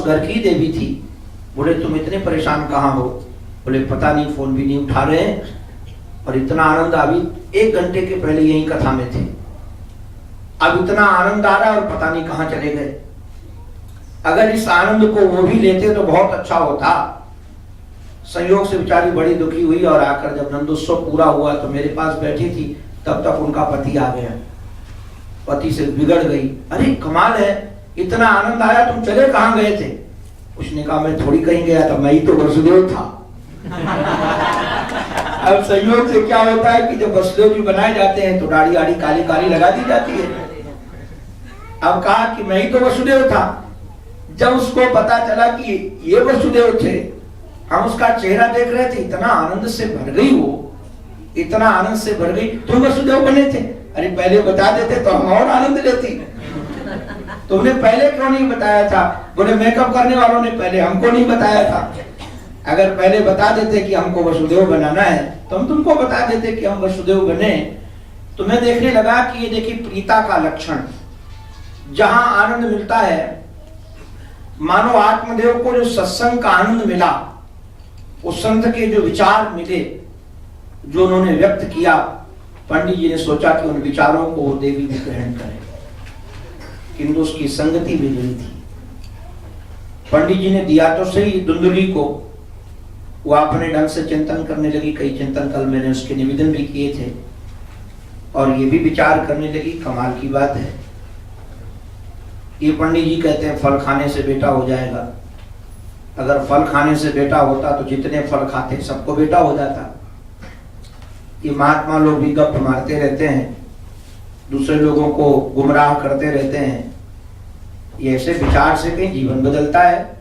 घर की देवी थी। बोले तुम इतने परेशान कहाँ हो? बोले पता नहीं, फोन भी नहीं उठा रहे हैं और इतना आनंद, अभी 1 घंटे के पहले यही कथा में थे, अब इतना आनंद आ रहा है और पता नहीं कहाँ चले गए। अगर इस आनंद को वो भी लेते तो बहुत अच्छा होता। संयोग से बेचारी बड़ी दुखी हुई और आकर जब नंदोत्सव पूरा हुआ तो मेरे पास बैठी थी, तब तक उनका पति आ गया। पति से बिगड़ गई, अरे कमाल है, इतना आनंद आया, तुम चले कहाँ गए थे? उसने कहा मैं थोड़ी कहीं गया था, मैं ही तो वसुदेव था। अब संयोग से क्या होता है कि जब वसुदेव जी बनाए जाते हैं तो दाढ़ी आड़ी काली काली लगा दी जाती है। अब कहा कि मैं ही तो वसुदेव था। जब उसको पता चला कि ये वसुदेव थे, हम उसका चेहरा देख रहे थे, इतना आनंद से भर गई वो, इतना आनंद से भर गई, तुम वसुदेव बने थे? अरे पहले बता देते तो हम और आनंद लेती। तुमने पहले क्यों नहीं बताया था? बोले मेकअप करने वालों ने पहले हमको नहीं बताया था। अगर पहले बता देते कि हमको वसुदेव बनाना है तो हम तुमको बता देते कि हम वसुदेव बने। तो मैं देखने लगा कि ये देखिए प्रीता का लक्षण, जहां आनंद मिलता है, मानो आत्मदेव को जो सत्संग का आनंद मिला, उस संत के जो विचार मिले, जो उन्होंने व्यक्त किया, पंडित जी ने सोचा कि उन विचारों को वो देवी भी ग्रहण करें, किंतु उसकी संगति बिगड़ी थी। पंडित जी ने दिया तो सही धुंधली को, वो अपने ढंग से चिंतन करने लगी। कई चिंतन कल मैंने उसके निवेदन भी किए थे और ये भी विचार करने लगी। कमाल की बात है, ये पंडित जी कहते हैं फल खाने से बेटा हो जाएगा। अगर फल खाने से बेटा होता तो जितने फल खाते सबको बेटा हो जाता। ये महात्मा लोग भी गप मारते रहते हैं, दूसरे लोगों को गुमराह करते रहते हैं। ये ऐसे विचार से कहीं जीवन बदलता है?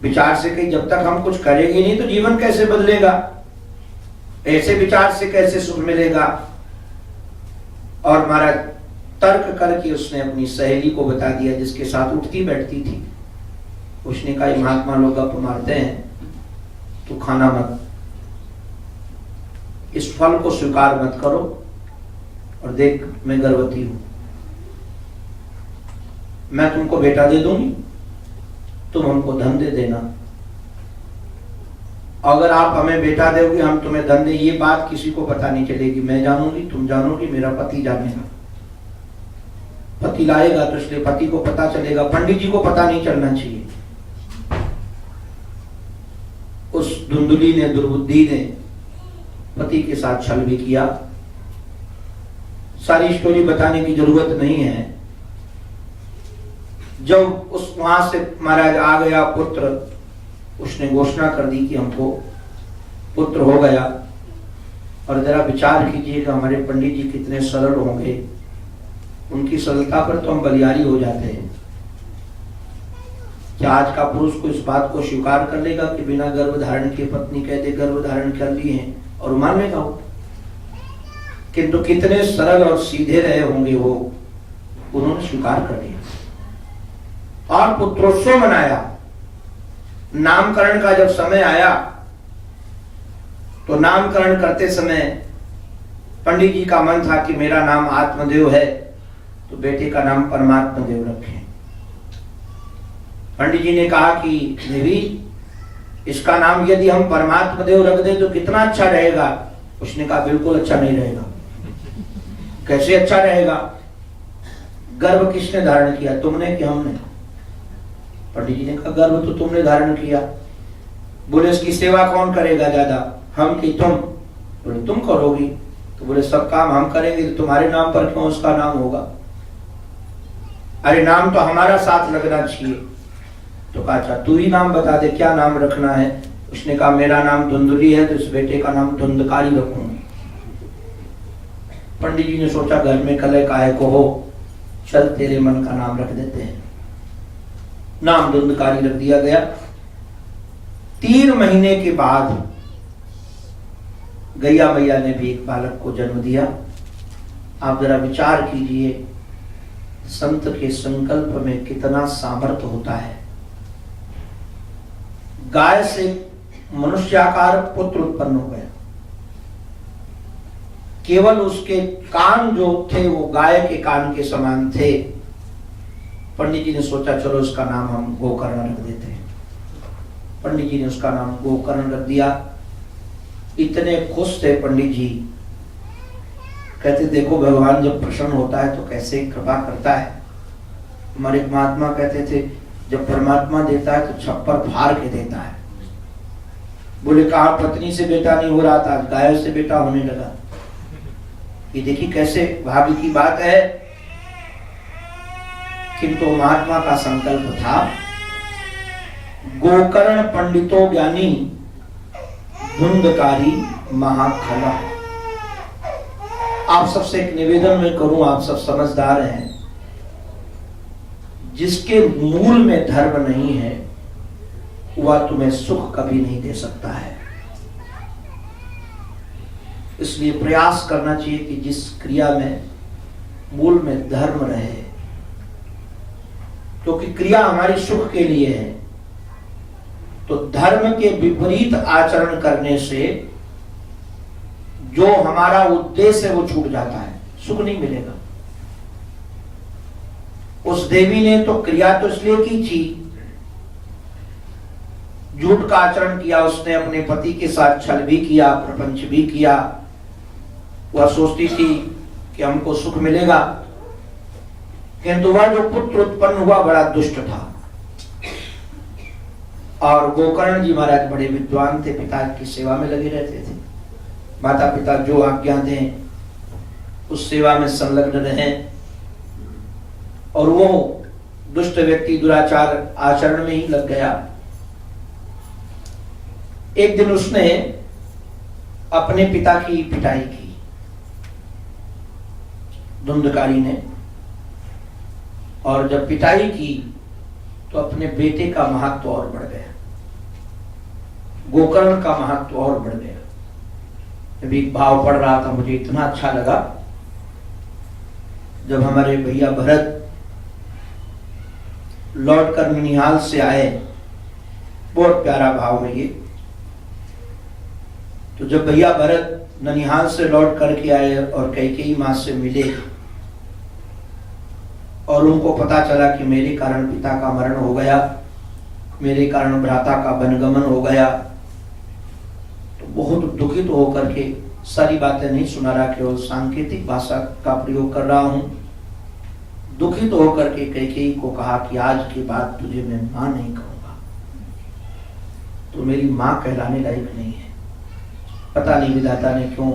विचार से कहीं जब तक हम कुछ करेंगे नहीं तो जीवन कैसे बदलेगा? ऐसे विचार से कैसे सुख मिलेगा? और महाराज तर्क करके उसने अपनी सहेली को बता दिया, जिसके साथ उठती बैठती थी। उसने कहा महात्मा लोग गप मारते हैं, तू खाना मत, इस फल को स्वीकार मत करो, और देख मैं गर्भवती हूं, मैं तुमको बेटा दे दूंगी, तुम हमको धन दे देना। अगर आप हमें बेटा दोगे हम तुम्हें धन दे, ये बात किसी को पता नहीं चलेगी। मैं जानूंगी, तुम जानोगी, मेरा पति जानेगा। पति लाएगा तो इसलिए पति को पता चलेगा, पंडित जी को पता नहीं चलना चाहिए। उस धुंधली ने, दुर्बुद्धि ने पति के साथ छल भी किया। सारी स्टोरी बताने की जरूरत नहीं है। जब उस वहां से महाराज आ गया पुत्र, उसने घोषणा कर दी कि हमको पुत्र हो गया। और जरा विचार कीजिएगा हमारे पंडित जी कितने सरल होंगे, उनकी सरलता पर तो हम बलियारी हो जाते हैं। क्या आज का पुरुष को इस बात को स्वीकार कर लेगा कि बिना गर्भ धारण के पत्नी कहते गर्भ धारण कर लिए हैं, और मान लेगा वो? किंतु कितने सरल और सीधे रहे होंगे वो, उन्होंने स्वीकार कर लिया और पुत्रोत्सव मनाया। नामकरण का जब समय आया तो नामकरण करते समय पंडित जी का मन था कि मेरा नाम आत्मदेव है तो बेटे का नाम परमात्मा देव रखें। पंडित जी ने कहा कि देवी, इसका नाम यदि हम परमात्मा देव रख दें तो कितना अच्छा रहेगा। उसने कहा बिल्कुल अच्छा नहीं रहेगा। कैसे अच्छा रहेगा? गर्भ किसने धारण किया, तुमने कि हमने? पंडित जी ने कहा गर्भ तो तुमने धारण किया। बोले इसकी सेवा कौन करेगा ज्यादा, हम कि तुम? बोले तुम करोगी। तो बोले सब काम हम करेंगे तो तुम्हारे नाम पर क्यों उसका नाम होगा? अरे नाम तो हमारा साथ लगना चाहिए। तो कहा अच्छा तू ही नाम बता दे, क्या नाम रखना है? उसने कहा मेरा नाम धुंधली है तो इस बेटे का नाम धुंधकारी रखूंगी। पंडित जी ने सोचा घर में कलह काहे को हो, चल तेरे मन का नाम रख देते हैं। नाम धुंधकारी रख दिया गया। 3 महीने के बाद गैया मैया ने भी एक बालक को जन्म दिया। आप जरा विचार कीजिए, संत के संकल्प में कितना सामर्थ्य होता है। गाय से मनुष्याकार पुत्र उत्पन्न हो गया। केवल उसके कान जो थे वो गाय के कान के समान थे। पंडित जी ने सोचा चलो इसका नाम हम गोकर्ण रख देते हैं। पंडित जी ने उसका नाम गोकर्ण रख दिया। इतने खुश थे पंडित जी, कहते देखो भगवान जब प्रसन्न होता है तो कैसे कृपा करता है। हमारे महात्मा कहते थे जब परमात्मा देता है तो छप्पर फाड़ के देता है। बोले कहा पत्नी से बेटा नहीं हो रहा था, गायों से बेटा होने लगा। ये देखिए कैसे भाग्य की बात है। किंतु महात्मा का संकल्प था गोकर्ण पंडितो ज्ञानी धुंधकारी महाखला। आप सबसे एक निवेदन में करूं, आप सब समझदार हैं, जिसके मूल में धर्म नहीं है वह तुम्हें सुख कभी नहीं दे सकता है। इसलिए प्रयास करना चाहिए कि जिस क्रिया में मूल में धर्म रहे, क्योंकि क्रिया हमारी सुख के लिए है। तो धर्म के विपरीत आचरण करने से जो हमारा उद्देश्य है वो छूट जाता है, सुख नहीं मिलेगा। उस देवी ने तो क्रिया तो इसलिए की थी, झूठ का आचरण किया उसने, अपने पति के साथ छल भी किया, प्रपंच भी किया। वह सोचती थी कि हमको सुख मिलेगा, किंतु वह जो पुत्र उत्पन्न हुआ बड़ा दुष्ट था। और गोकर्ण जी महाराज बड़े विद्वान थे, पिता की सेवा में लगे रहते थे। माता पिता जो आज्ञा दें उस सेवा में संलग्न रहें। और वो दुष्ट व्यक्ति दुराचार आचरण में ही लग गया। एक दिन उसने अपने पिता की पिटाई की, धुंधकारी ने। और जब पिटाई की तो अपने बेटे का महत्व और बढ़ गया, गोकर्ण का महत्व और बढ़ गया। जब एक भाव पढ़ रहा था मुझे इतना अच्छा लगा, जब हमारे भैया भरत लौट कर ननिहाल से आए, बहुत प्यारा भाव है ये। तो जब भैया भरत ननिहाल से लौट करके आए और कैकेयी मां से मिले और उनको पता चला कि मेरे कारण पिता का मरण हो गया, मेरे कारण भ्राता का वनगमन हो गया, तो बहुत दुखित होकर के, सारी बातें नहीं सुना रहा, केवल सांकेतिक भाषा का प्रयोग कर रहा हूं, दुखित होकर के कैकेयी को कहा कि आज के बाद तुझे मैं मां नहीं कहूंगा, तो मेरी मां कहलाने लायक नहीं है। पता नहीं विधाता ने क्यों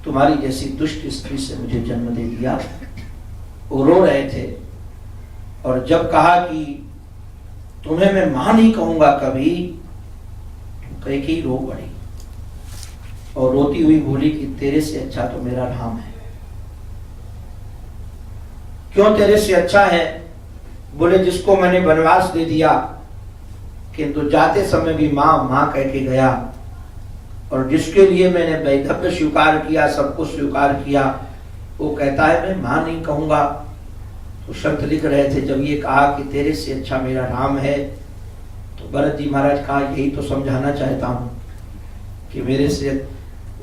तुम्हारी जैसी दुष्ट स्त्री से मुझे जन्म दे दिया। वो रो रहे थे और जब कहा कि तुम्हें मैं मां नहीं कहूंगा कभी, तो कैकेयी रो पड़ी और रोती हुई बोली कि तेरे से अच्छा तो मेरा राम है। क्यों तेरे से अच्छा है? बोले जिसको मैंने वनवास दे दिया, किंतु जाते समय भी मां मां कह के गया, और जिसके लिए मैंने वैधव्य स्वीकार किया, सब कुछ स्वीकार किया, वो कहता है मैं मां नहीं कहूंगा। तो शर्त लिख रहे थे, जब ये कहा कि तेरे से अच्छा मेरा राम है, तो भरत जी महाराज कहा यही तो समझाना चाहता हूं कि मेरे से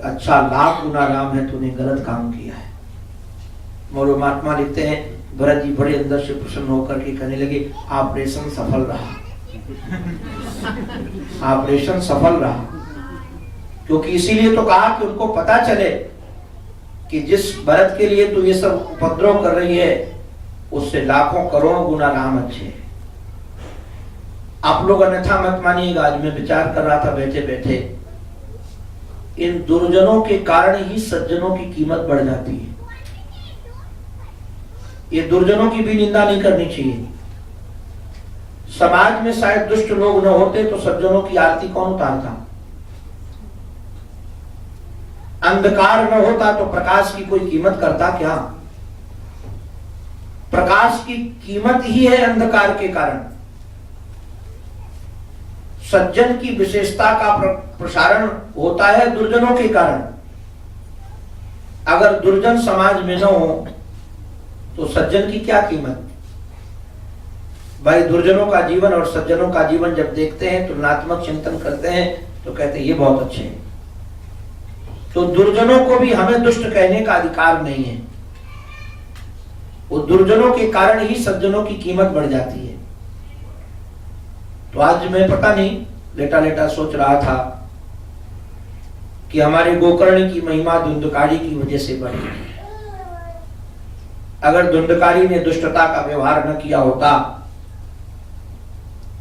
अच्छा लाख गुना राम है, तूने गलत काम किया है। मौर्य महात्मा लिखते हैं भरत जी बड़े अंदर से प्रसन्न होकर के कहने लगे ऑपरेशन सफल रहा, ऑपरेशन सफल रहा। क्योंकि इसीलिए तो कहा कि उनको पता चले कि जिस भरत के लिए तू ये सब उपद्रव कर रही है, उससे लाखों करोड़ों गुना राम अच्छे हैं। आप लोग अन्यथा मत मानिएगा। आज मैं विचार कर रहा था बैठे बैठे, इन दुर्जनों के कारण ही सज्जनों की कीमत बढ़ जाती है। ये दुर्जनों की भी निंदा नहीं करनी चाहिए। समाज में शायद दुष्ट लोग न होते तो सज्जनों की आरती कौन उतारता? अंधकार न होता तो प्रकाश की कोई कीमत करता क्या? प्रकाश की कीमत ही है अंधकार के कारण। सज्जन की विशेषता का प्रसारण होता है दुर्जनों के कारण। अगर दुर्जन समाज में न हो तो सज्जन की क्या कीमत? भाई दुर्जनों का जीवन और सज्जनों का जीवन जब देखते हैं, तुलनात्मक चिंतन करते हैं, तो कहते हैं ये बहुत अच्छे हैं। तो दुर्जनों को भी हमें दुष्ट कहने का अधिकार नहीं है। वो दुर्जनों के कारण ही सज्जनों की कीमत बढ़ जाती है। तो आज मैं पता नहीं लेटा लेटा सोच रहा था कि हमारे गोकर्ण की महिमा धुंधकारी की वजह से बढ़ी। अगर धुंधकारी ने दुष्टता का व्यवहार न किया होता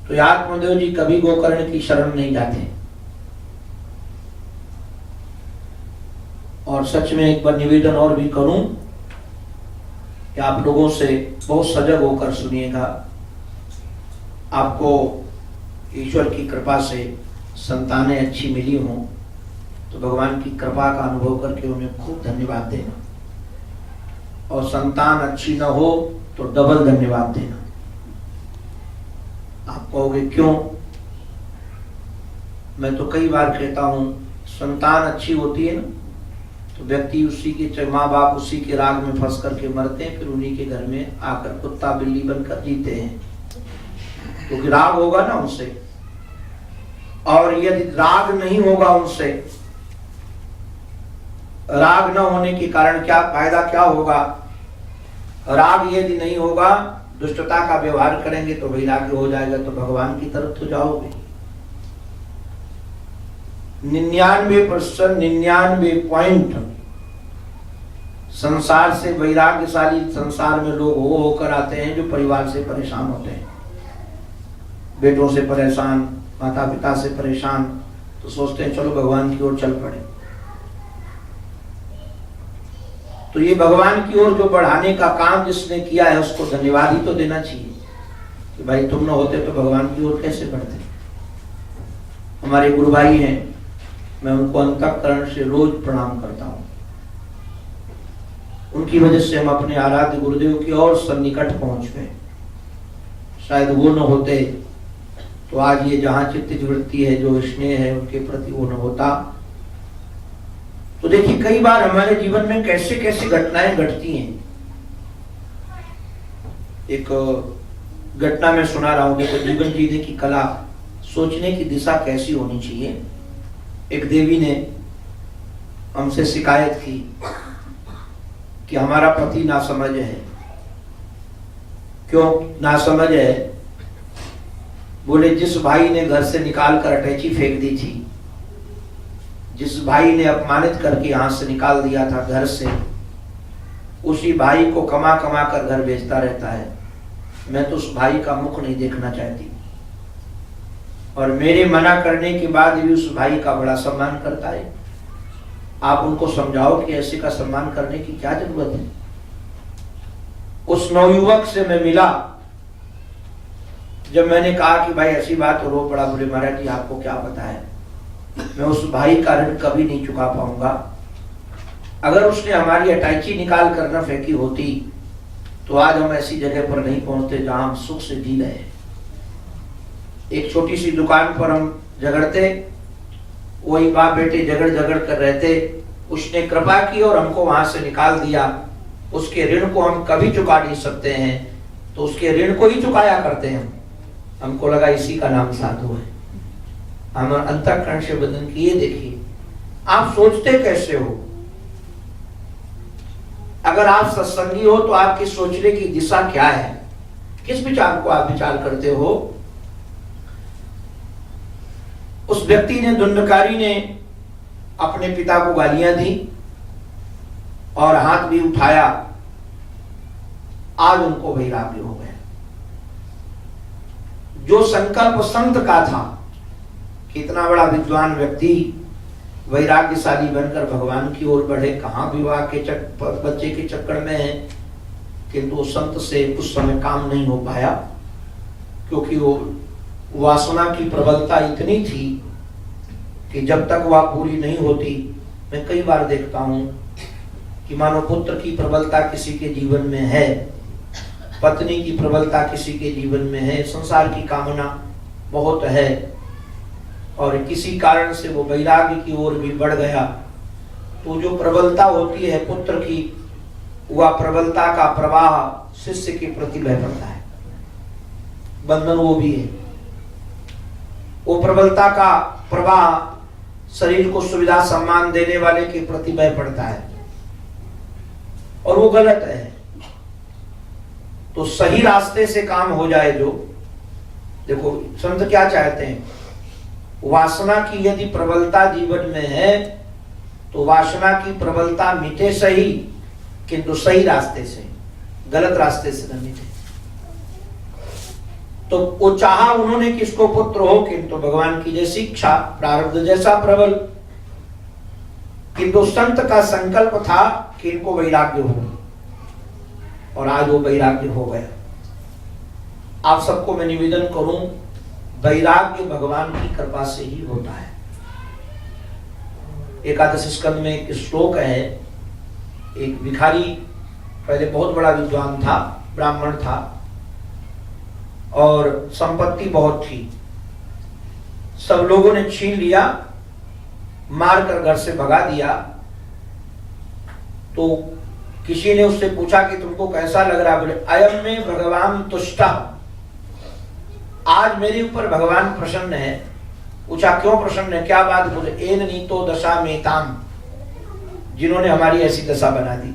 तो आत्मदेव जी कभी गोकर्ण की शरण नहीं जाते। और सच में एक बार निवेदन और भी करूं कि आप लोगों से बहुत सजग होकर सुनिएगा। आपको ईश्वर की कृपा से संतानें अच्छी मिली हों तो भगवान की कृपा का अनुभव करके उन्हें खूब धन्यवाद देना, और संतान अच्छी न हो तो डबल धन्यवाद देना। आप कहोगे क्यों? मैं तो कई बार कहता हूं, संतान अच्छी होती है ना तो व्यक्ति उसी के माँ बाप उसी के राग में फंस करके मरते हैं, फिर उन्हीं के घर में आकर कुत्ता बिल्ली बनकर जीते हैं, क्योंकि राग होगा ना उनसे। और यदि राग नहीं होगा उनसे, राग न होने के कारण क्या फायदा, क्या होगा? राग यदि नहीं होगा, दुष्टता का व्यवहार करेंगे तो वैराग्य हो जाएगा, तो भगवान की तरफ तो जाओगे। 99% 99 पॉइंट संसार से वैराग्यशाली संसार में लोग होकर आते हैं जो परिवार से परेशान होते हैं, बेटों से परेशान, माता पिता से परेशान, तो सोचते हैं चलो भगवान की ओर चल पड़े। तो ये भगवान की ओर जो बढ़ाने का काम जिसने किया है उसको धन्यवाद ही तो देना चाहिए कि भाई तुम न होते तो भगवान की ओर कैसे बढ़ते। हमारे गुरु भाई हैं, मैं उनको अंतःकरण से रोज प्रणाम करता हूं। उनकी वजह से हम अपने आराध्य गुरुदेव की और सन्निकट पहुंच गए। शायद वो न होते तो आज ये जहां चित्त वृत्ति है, जो स्नेह है उनके प्रति वो न होता। तो देखिए कई बार हमारे जीवन में कैसे कैसे घटनाएं घटती हैं। एक घटना में सुना रहा हूं, देखो जीवन जीने की कला, सोचने की दिशा कैसी होनी चाहिए। एक देवी ने हमसे शिकायत की कि हमारा पति नासमझ है। क्यों नासमझ है? बोले जिस भाई ने घर से निकाल कर अटैची फेंक दी थी, जिस भाई ने अपमानित करके यहां से निकाल दिया था घर से, उसी भाई को कमा कमा कर घर भेजता रहता है। मैं तो उस भाई का मुख नहीं देखना चाहती, और मेरे मना करने के बाद भी उस भाई का बड़ा सम्मान करता है। आप उनको समझाओ कि ऐसे का सम्मान करने की क्या जरूरत है। उस नवयुवक से मैं मिला, जब मैंने कहा कि भाई ऐसी बात, रो पड़ा। बोले महाराज जी आपको क्या पता है, मैं उस भाई का ऋण कभी नहीं चुका पाऊंगा। अगर उसने हमारी अटैची निकाल कर न फेंकी होती तो आज हम ऐसी जगह पर नहीं पहुंचते जहां हम सुख से जी रहे। एक छोटी सी दुकान पर हम झगड़ते, वही बाप बेटे झगड़ झगड़ कर रहते। उसने कृपा की और हमको वहां से निकाल दिया। उसके ऋण को हम कभी चुका नहीं सकते हैं, तो उसके ऋण को ही चुकाया करते हैं। हमको लगा इसी का नाम साधु है। हम अंतःकरण से बंधन किए। देखिए आप सोचते कैसे हो। अगर आप सत्संगी हो तो आपकी सोचने की दिशा क्या है, किस विचार को आप विचार करते हो। उस व्यक्ति ने, धुंधकारी ने अपने पिता को गालियां दी और हाथ भी उठाया। आज उनको वैराग्य हो गया। जो संकल्प संत का था कि इतना बड़ा विद्वान व्यक्ति वैराग्यशाली बनकर भगवान की ओर बढ़े, कहां विवाह के बच्चे के चक्कर में है, किंतु वो संत से उस समय काम नहीं हो पाया, क्योंकि वो वासना की प्रबलता इतनी थी कि जब तक वह पूरी नहीं होती। मैं कई बार देखता हूं कि मानो पुत्र की प्रबलता किसी के जीवन में है, पत्नी की प्रबलता किसी के जीवन में है, संसार की कामना बहुत है, और किसी कारण से वो वैराग्य की ओर भी बढ़ गया। तो जो प्रबलता होती है पुत्र की, वह प्रबलता का प्रवाह शिष्य के प्रति बह पड़ता है। बंधन वो भी है। वो प्रबलता का प्रवाह शरीर को सुविधा सम्मान देने वाले के प्रति बह पड़ता है, और वो गलत है। तो सही रास्ते से काम हो जाए जो, देखो संत क्या चाहते हैं, वासना की यदि प्रबलता जीवन में है तो वासना की प्रबलता मिटे सही, किंतु सही रास्ते से, गलत रास्ते से न मिटे। तो वो चाहा उन्होंने किसको पुत्र हो, किंतु भगवान की जैसी इच्छा, प्रारब्ध जैसा प्रबल, किंतु संत का संकल्प था कि इनको वैराग्य हो, और आज वो वैराग्य हो गया। आप सबको मैं निवेदन करूं, वैराग्य भगवान की कृपा से ही होता है। एकादश स्कंद में एक श्लोक है, एक भिखारी पहले बहुत बड़ा विद्वान था, ब्राह्मण था, और संपत्ति बहुत थी, सब लोगों ने छीन लिया, मारकर घर से भगा दिया। तो किसी ने उससे पूछा कि तुमको कैसा लग रहा है? बोले अयम में भगवान तुष्टा, आज मेरे ऊपर भगवान प्रसन्न है। पूछा क्यों प्रसन्न है, क्या बात? बोले एन नीतो दशा मेताम, जिन्होंने हमारी ऐसी दशा बना दी।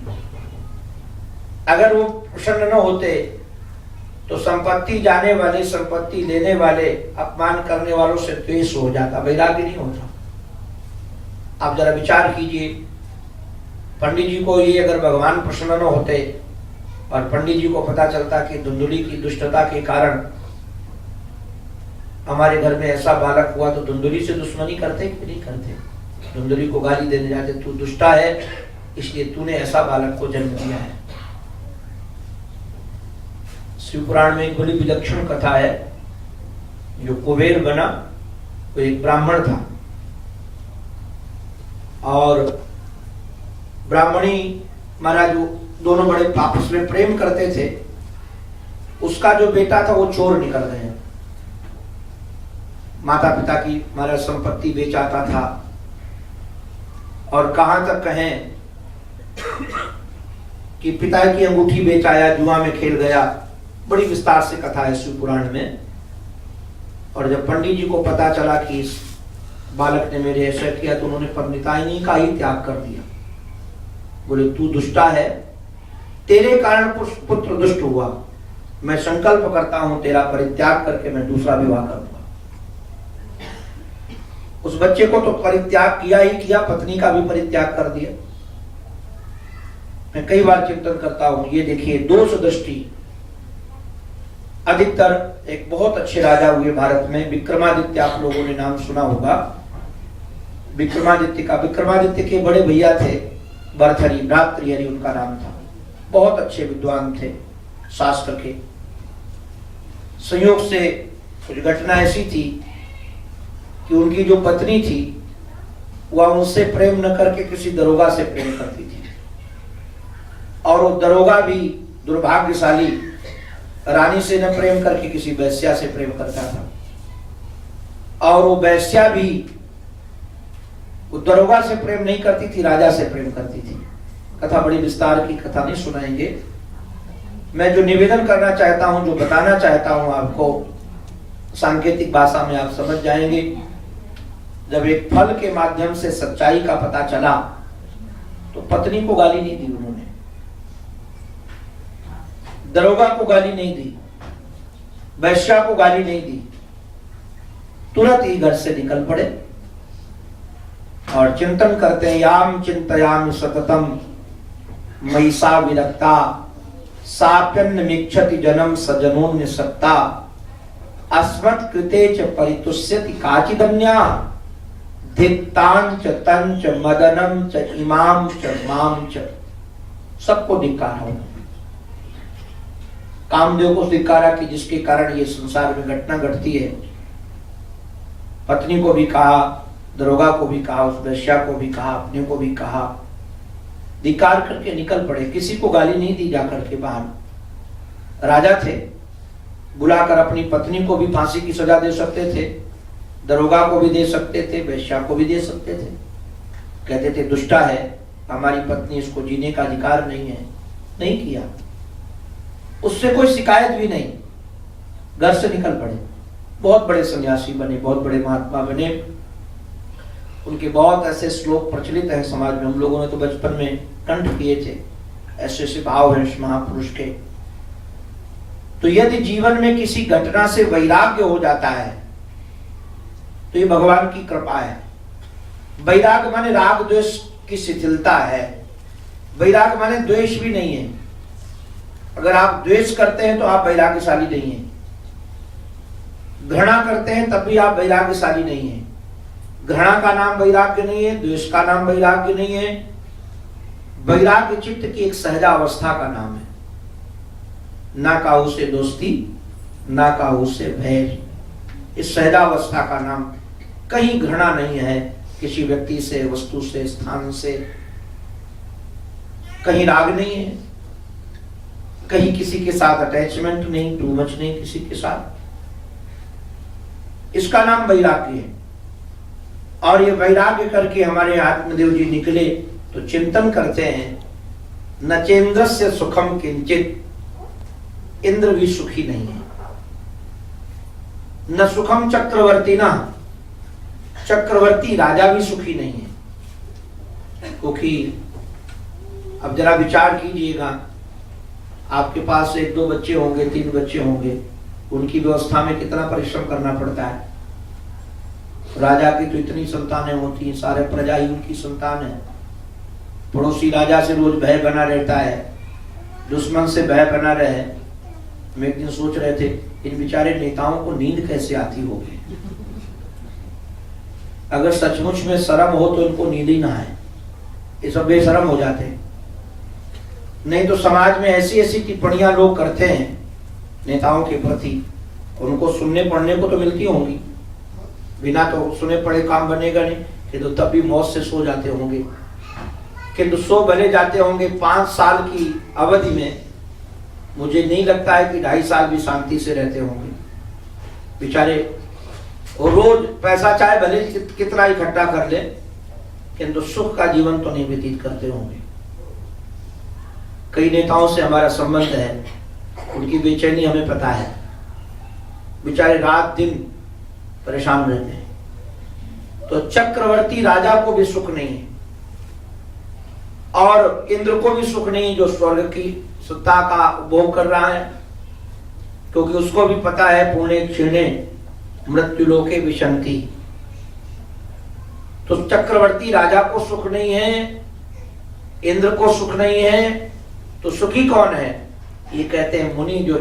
अगर वो प्रसन्न न होते तो संपत्ति जाने वाले, संपत्ति लेने वाले, अपमान करने वालों से द्वेष हो जाता, वैराग्य नहीं होता। आप जरा विचार कीजिए, पंडित जी को ये अगर भगवान प्रसन्न न होते और पंडित जी को पता चलता कि धुंधुली की दुष्टता के कारण हमारे घर में ऐसा बालक हुआ, तो धुंधुली से दुश्मनी करते कि नहीं करते? धुंधुली को गाली देने जाते, तू दुष्टा है इसलिए तूने ऐसा बालक को जन्म दिया है। शिव पुराण में एक बड़ी विलक्षण कथा है, जो कुबेर बना वो एक ब्राह्मण था, और ब्राह्मणी महाराज दोनों बड़े आपस में प्रेम करते थे। उसका जो बेटा था वो चोर निकल गया, माता पिता की महाराज संपत्ति बेच आता था, और कहां तक कहें कि पिता की अंगूठी बेच आया, जुआ में खेल गया। बड़ी विस्तार से कथा है शिव पुराण में। और जब पंडित जी को पता चला कि इस बालक ने मेरे ऐसा किया, तो उन्होंने परिणिताइनी का ही त्याग कर दिया। बोले तू दुष्टा है, तेरे कारण पुत्र दुष्ट हुआ, मैं संकल्प करता हूं तेरा परित्याग करके मैं दूसरा विवाह करूंगा। उस बच्चे को तो परित्याग किया ही किया, पत्नी का भी परित्याग कर दिया। मैं कई बार चिंतन करता हूं, ये देखिए दोष दृष्टि। अधिकतर एक बहुत अच्छे राजा हुए भारत में, विक्रमादित्य, आप लोगों ने नाम सुना होगा विक्रमादित्य का। विक्रमादित्य के बड़े भैया थे भर्तहरि, भ्रातृहरि उनका नाम था। बहुत अच्छे विद्वान थे शास्त्र के। संयोग से कुछ घटना ऐसी थी कि उनकी जो पत्नी थी वह उनसे प्रेम न करके किसी दरोगा से प्रेम करती थी, और वो दरोगा भी दुर्भाग्यशाली रानी से न प्रेम करके किसी वैश्या से प्रेम करता था, और वो वैश्या भी वो दरोगा से प्रेम नहीं करती थी, राजा से प्रेम करती थी। कथा बड़ी विस्तार की, कथा नहीं सुनाएंगे। मैं जो निवेदन करना चाहता हूं, जो बताना चाहता हूं आपको, सांकेतिक भाषा में आप समझ जाएंगे। जब एक फल के माध्यम से सच्चाई का पता चला, तो पत्नी को गाली नहीं दी उन्होंने, दरोगा को गाली नहीं दी, वैश्या को गाली नहीं दी, तुरंत ही घर से निकल पड़े और चिंतन करते हैं, याम चिंतयाम सततम मयि सा विरक्ता साप्यन्न मिच्छति जन्म सजनोन्य सत्ता अस्मत् कृते च परितुष्यति काचिदन्या धिक्तांच तंच मदनम च इमाम च माम च। सबको धिक्कार हो, कामदेव को धिक्कारा कि जिसके कारण ये संसार में घटना घटती है। पत्नी को भी कहा, दरोगा को भी कहा, उस वैश्या को भी कहा, अपने को भी कहा, धिक्कार करके निकल पड़े। किसी को गाली नहीं दी जाकर के बाहर। राजा थे, बुलाकर अपनी पत्नी को भी फांसी की सजा दे सकते थे, दरोगा को भी दे सकते थे, वैश्या को भी दे सकते थे। कहते थे दुष्टा है हमारी पत्नी, इसको जीने का अधिकार नहीं है। नहीं किया, उससे कोई शिकायत भी नहीं, घर से निकल पड़े। बहुत बड़े सन्यासी बने, बहुत बड़े महात्मा बने। उनके बहुत ऐसे श्लोक प्रचलित हैं समाज में, हम लोगों ने तो बचपन में कंठ किए थे। ऐसे ऐसे भाव हैं इस महापुरुष के। तो यदि जीवन में किसी घटना से वैराग्य हो जाता है तो ये भगवान की कृपा है। वैराग्य माने राग द्वेष की शिथिलता है। वैराग्य माने द्वेष भी नहीं है। अगर आप द्वेष करते हैं तो आप वैराग्यशाली नहीं हैं। घृणा करते हैं तब भी आप वैराग्यशाली नहीं हैं। घृणा का नाम वैराग्य नहीं है, द्वेष का नाम वैराग्य नहीं है। वैराग्य चित्त की एक सहजावस्था का नाम है। ना काहू से दोस्ती, ना काहू से भय। इस सहजावस्था का नाम। कहीं घृणा नहीं है किसी व्यक्ति से, वस्तु से, स्थान से। कहीं राग नहीं है, कहीं किसी के साथ अटैचमेंट नहीं, टू मच नहीं किसी के साथ। इसका नाम वैराग्य है। और ये वैराग्य करके हमारे आत्मदेव जी निकले तो चिंतन करते हैं, नचेंद्रस्य सुखम किंचित। इंद्र भी सुखी नहीं है। न सुखम चक्रवर्ती ना, चक्रवर्ती राजा भी सुखी नहीं है। क्योंकि अब जरा विचार कीजिएगा, आपके पास 1-2 बच्चे होंगे, 3 बच्चे होंगे, उनकी व्यवस्था में कितना परिश्रम करना पड़ता है। राजा की तो इतनी संतानें होती हैं, सारे प्रजा ही उनकी संतान है। पड़ोसी राजा से रोज भय बना रहता है, दुश्मन से भय बना रहे। हम एक दिन सोच रहे थे, इन बेचारे नेताओं को नींद कैसे आती होगी। अगर सचमुच में शर्म हो तो इनको नींद ही ना आए, ये सब बेशरम हो जाते हैं। नहीं तो समाज में ऐसी ऐसी टिप्पणियां लोग करते हैं नेताओं के प्रति, उनको सुनने पढ़ने को तो मिलती होंगी। बिना तो सुने पढ़े काम बनेगा नहीं, कि तो तब भी मौत से सो जाते होंगे। किंतु सो भले जाते होंगे 5 साल की अवधि में, मुझे नहीं लगता है कि 2.5 साल भी शांति से रहते होंगे बेचारे। और रोज पैसा चाहे भले कितना इकट्ठा कर ले, किंतु सुख का जीवन तो नहीं व्यतीत करते होंगे। कई नेताओं से हमारा संबंध है, उनकी बेचैनी हमें पता है। बेचारे रात दिन परेशान रहते हैं। तो चक्रवर्ती राजा को भी सुख नहीं है और इंद्र को भी सुख नहीं है, जो स्वर्ग की सत्ता का उपभोग कर रहा है। क्योंकि उसको भी पता है पुण्य क्षीणे मृत्युलोके विशंति। तो चक्रवर्ती राजा को सुख नहीं है, इंद्र को सुख नहीं है, तो सुखी कौन है? ये कहते हैं मुनि जो